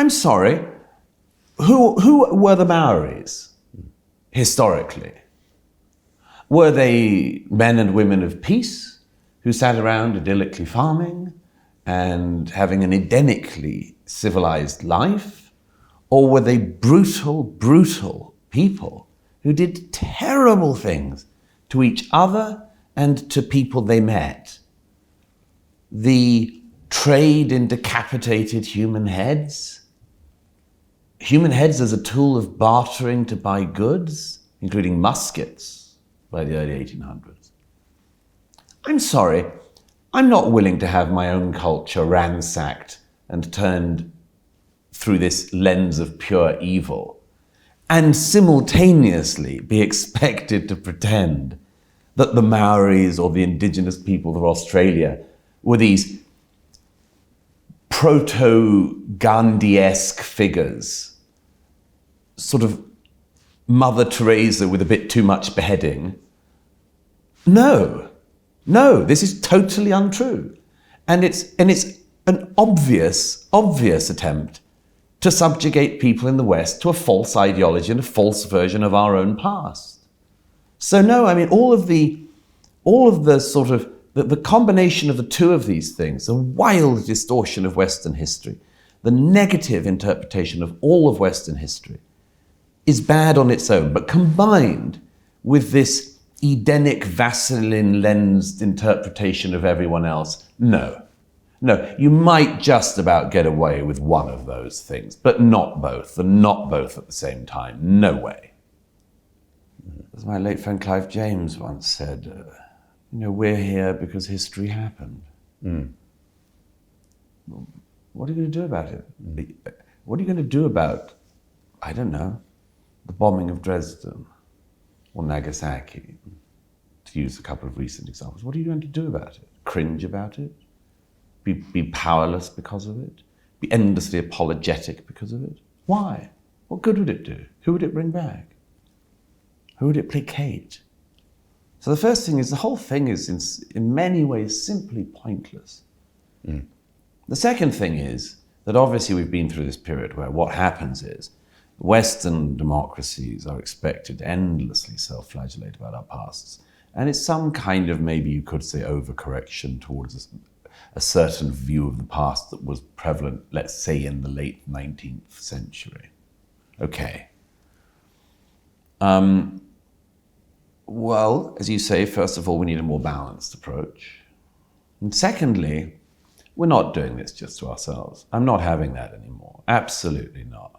I'm sorry, who were the Maoris historically? Were they men and women of peace who sat around idyllically farming and having an Edenically civilized life? Or were they brutal, brutal people who did terrible things to each other and to people they met? The trade in decapitated human heads as a tool of bartering to buy goods, including muskets by the early 1800s. I'm sorry, I'm not willing to have my own culture ransacked and turned through this lens of pure evil, and simultaneously be expected to pretend that the Maoris or the indigenous peoples of Australia were these proto-Gandhi-esque figures, sort of Mother Teresa with a bit too much beheading. No, this is totally untrue. And it's an obvious attempt to subjugate people in the West to a false ideology and a false version of our own past. So no, I mean, all of the sort of, the combination of the two of these things, the wild distortion of Western history, the negative interpretation of all of Western history, is bad on its own, but combined with this Edenic, Vaseline-lensed interpretation of everyone else, no, you might just about get away with one of those things, but not both, and not both at the same time. No way. As my late friend Clive James once said, we're here because history happened. What are you going to do about it? What are you going to do about, I don't know, the bombing of Dresden or Nagasaki, to use a couple of recent examples? What are you going to do about it? Cringe about it? Be powerless because of it? Be endlessly apologetic because of it? Why? What good would it do? Who would it bring back? Who would it placate? So the first thing is, the whole thing is in many ways simply pointless. The second thing is that obviously we've been through this period where what happens is Western democracies are expected to endlessly self-flagellate about our pasts. And it's some kind of, maybe you could say, overcorrection towards a certain view of the past that was prevalent, let's say, in the late 19th century. Okay. Well, as you say, first of all, we need a more balanced approach. And secondly, we're not doing this just to ourselves. I'm not having that anymore. Absolutely not.